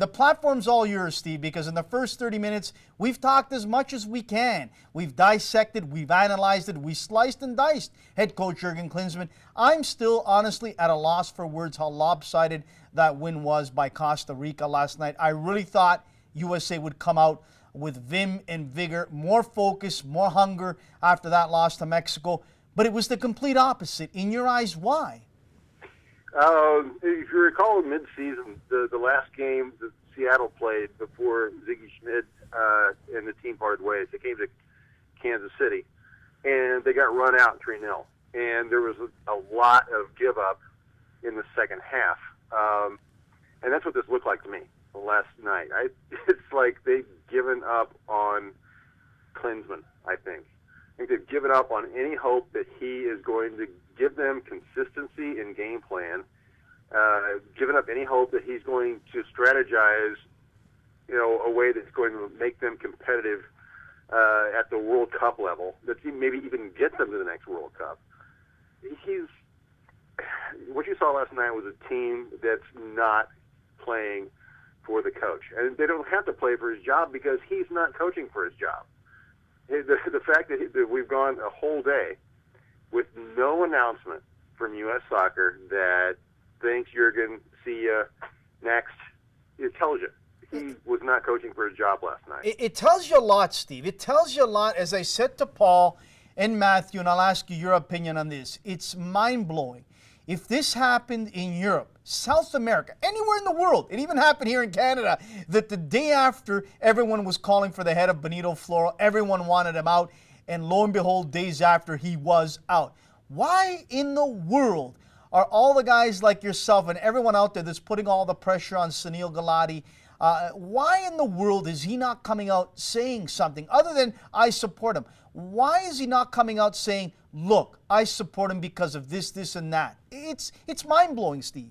The platform's all yours, Steve, because in the first 30 minutes, we've talked as much as we can. We've dissected, we've analyzed it, we sliced and diced head coach Jürgen Klinsmann. I'm still honestly at a loss for words how lopsided that win was by Costa Rica last night. I really thought USA would come out with vim and vigor, more focus, more hunger after that loss to Mexico. But it was the complete opposite. In your eyes, why? If you recall, mid-season, the last game that Seattle played before Ziggy Schmidt and the team parted ways, they came to Kansas City, and they got run out 3-0. And there was a lot of give-up in the second half. And that's what this looked like to me last night. It's like they've given up on Klinsmann, I think. I think they've given up on any hope that he is going to give them consistency in game plan, given up any hope that he's going to strategize, a way that's going to make them competitive at the World Cup level, that maybe even get them to the next World Cup. What you saw last night was a team that's not playing for the coach. And they don't have to play for his job because he's not coaching for his job. The fact that we've gone a whole day with no announcement from U.S. Soccer that thanks, Jürgen, see ya, next, it tells you he was not coaching for his job last night. It tells you a lot, Steve. It tells you a lot. As I said to Paul and Matthew, and I'll ask you your opinion on this, it's mind-blowing. If this happened in Europe, South America, anywhere in the world, it even happened here in Canada, that the day after everyone was calling for the head of Benito Floro, everyone wanted him out, and lo and behold, days after, he was out. Why in the world are all the guys like yourself and everyone out there that's putting all the pressure on Sunil Gulati, why in the world is he not coming out saying something other than, I support him? Why is he not coming out saying, look, I support him because of this, this, and that? It's mind-blowing, Steve.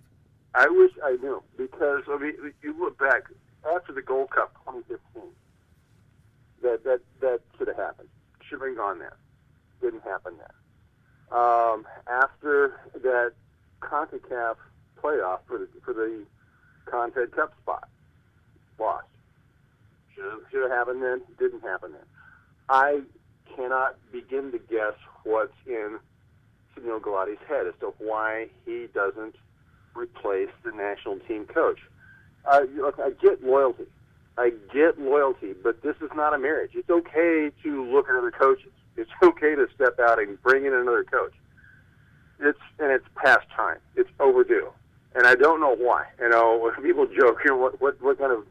I wish I knew, because, you look back, after the Gold Cup 2015, that should have happened. Should have been gone there. Didn't happen there. After that CONCACAF playoff for the Confed Cup spot, lost. Should have happened then. Didn't happen then. I cannot begin to guess what's in Sunil Gulati's head as to why he doesn't replace the national team coach. Look, I get loyalty. But this is not a marriage. It's okay to look at other coaches. It's okay to step out and bring in another coach. It's past time. It's overdue. And I don't know why. People joke, what kind of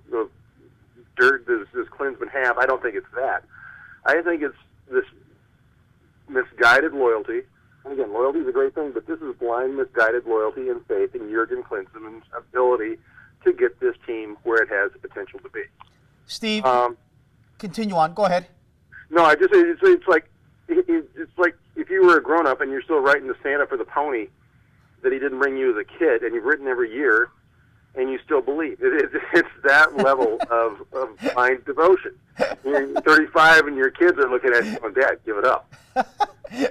dirt does Klinsmann have? I don't think it's that. I think it's this misguided loyalty. And again, loyalty is a great thing, but this is blind, misguided loyalty and faith in Jürgen Klinsmann's ability to get this team where it has the potential to be. Steve, continue on. Go ahead. No, I just it's like if you were a grown up and you're still writing to Santa for the pony that he didn't bring you as a kid, and you've written every year, and you still believe. It's that level of blind devotion. You're 35 and your kids are looking at you going, Dad, give it up.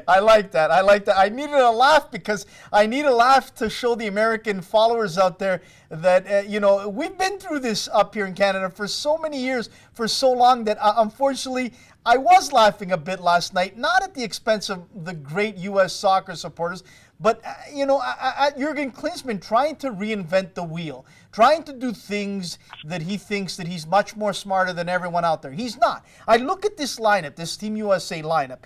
I like that. I needed a laugh because I need a laugh to show the American followers out there that, we've been through this up here in Canada for so many years, for so long that unfortunately I was laughing a bit last night, not at the expense of the great U.S. soccer supporters, but, at Jürgen Klinsmann trying to reinvent the wheel, trying to do things that he thinks that he's much more smarter than everyone out there. He's not. I look at this lineup, this Team USA lineup,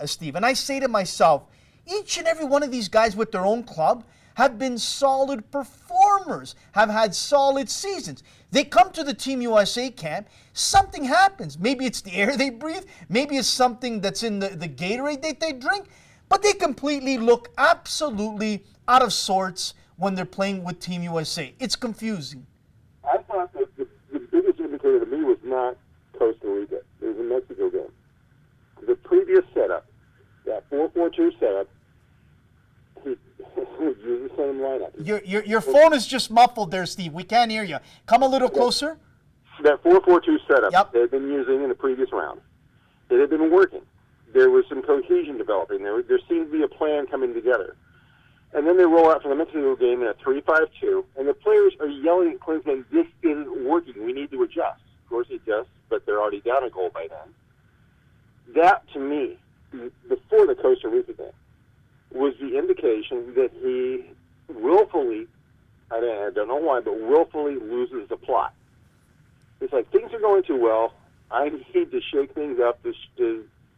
Steve, and I say to myself, each and every one of these guys with their own club have been solid performers, have had solid seasons. They come to the Team USA camp, something happens. Maybe it's the air they breathe, maybe it's something that's in the Gatorade that they drink, but they completely look absolutely out of sorts when they're playing with Team USA. It's confusing. I thought that the biggest indicator to me was not Costa Rica. It was a Mexico game. The previous setup, that 4-4-2 setup, he used the same lineup. Your phone is just muffled there, Steve. We can't hear you. Come a little closer. That 4-4-2 setup they had been using in the previous round. It had been working. There was some cohesion developing. There seemed to be a plan coming together. And then they roll out from the Mexico game in a 3-5-2, and the players are yelling at Klinsmann, "This isn't working. We need to adjust." Of course he adjusts, but they're already down a goal by then. That, to me, before the Costa Rica game, was the indication that he willfully, I don't know why, but willfully loses the plot. It's like, things are going too well. I need to shake things up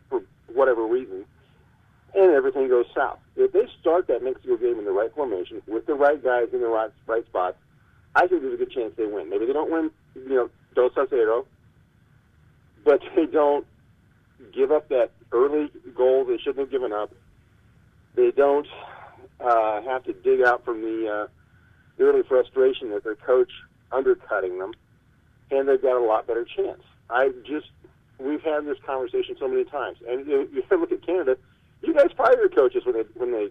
for whatever reason, and everything goes south. If they start that Mexico game in the right formation, with the right guys in the right spots, I think there's a good chance they win. Maybe they don't win, 2-0, but they don't give up that early goal they shouldn't have given up. They don't have to dig out from the early frustration that their coach undercutting them, and they've got a lot better chance. We've had this conversation so many times, and you look at Canada. You guys fire your coaches when they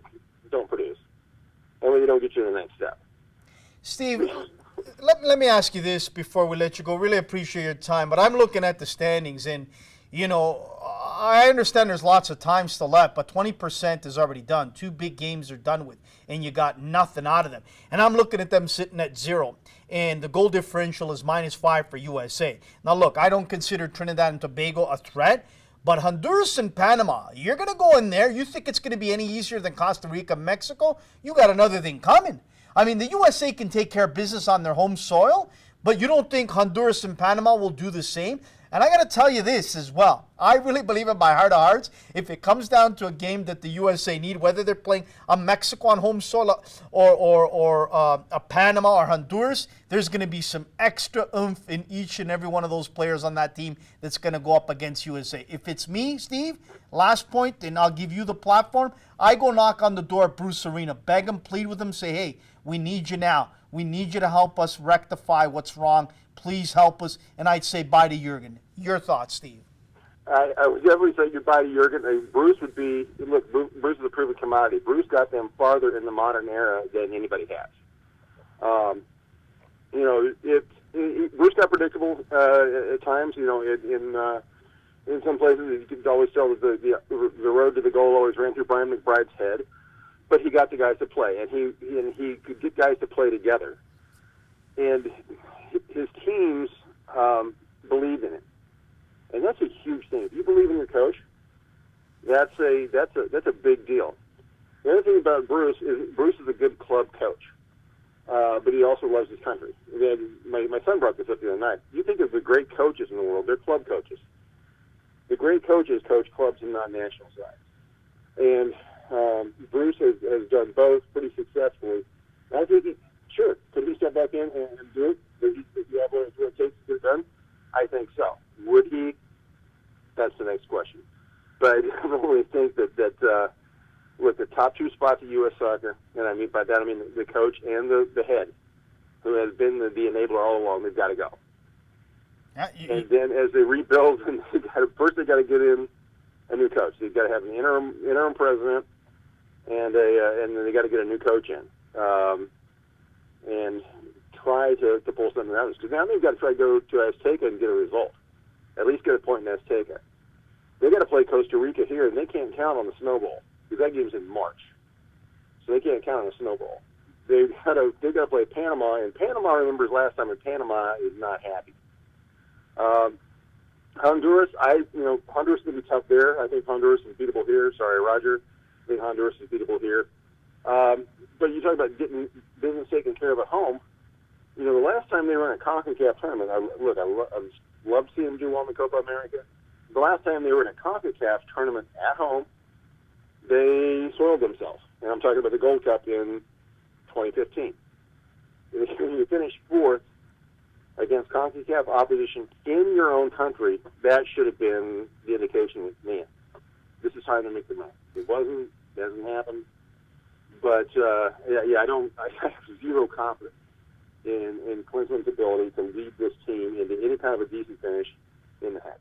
don't produce, and when they don't get you to the next step. Steve, let me ask you this before we let you go. Really appreciate your time, but I'm looking at the standings, and I understand there's lots of time still left, but 20% is already done. 2 big games are done with, and you got nothing out of them. And I'm looking at them sitting at 0, and the goal differential is -5 for USA. Now, look, I don't consider Trinidad and Tobago a threat, but Honduras and Panama, you're going to go in there. You think it's going to be any easier than Costa Rica, Mexico? You got another thing coming. I mean, the USA can take care of business on their home soil, but you don't think Honduras and Panama will do the same? And I got to tell you this as well. I really believe in my heart of hearts, if it comes down to a game that the USA need, whether they're playing a Mexico on home soil or a Panama or Honduras, there's going to be some extra oomph in each and every one of those players on that team that's going to go up against USA. If it's me, Steve, last point, and I'll give you the platform, I go knock on the door at Bruce Arena, beg him, plead with him, say, hey, we need you now. We need you to help us rectify what's wrong. Please help us. And I'd say bye to Jürgen. Your thoughts, Steve? I would definitely say goodbye to Jürgen. Bruce would be, look, Bruce is a proven commodity. Bruce got them farther in the modern era than anybody has. Bruce got predictable at times. In some places, you could always tell that the road to the goal always ran through Brian McBride's head. But he got the guys to play, and he could get guys to play together. And his teams believe in it, and that's a huge thing. If you believe in your coach, that's a big deal. The other thing about Bruce is a good club coach, but he also loves his country. My son brought this up the other night. You think of the great coaches in the world; they're club coaches. The great coaches coach clubs and not national sides, and Bruce has done both pretty successfully. I think could he step back in and do it? Does he have what it takes to get it done? I think so. Would he? That's the next question. But I definitely think that with the top 2 spots of U.S. soccer, and by that I mean the coach and the head, who has been the enabler all along, they've got to go. And then as they rebuild, first they got to get in a new coach. They've got to have an interim president, and then they got to get a new coach in. And try to pull something out of this. Because now they've got to try to go to Azteca and get a result. At least get a point in Azteca. They've got to play Costa Rica here, and they can't count on the snowball. Because that game's in March. So they can't count on the snowball. They've got to play Panama, and Panama remembers last time, and Panama is not happy. Honduras, Honduras is going to be tough there. I think Honduras is beatable here. Sorry, Roger. I think Honduras is beatable here. But you talk about getting business taken care of at home. The last time they were in a CONCACAF tournament, I love seeing them do well in the Copa America. The last time they were in a CONCACAF tournament at home, they soiled themselves. And I'm talking about the Gold Cup in 2015. You finish 4th against CONCACAF opposition in your own country. That should have been the indication that, man, this is time to make the move. It wasn't. It hasn't happened. But I have zero confidence in Klinsmann's ability to lead this team into any kind of a decent finish in the Hex.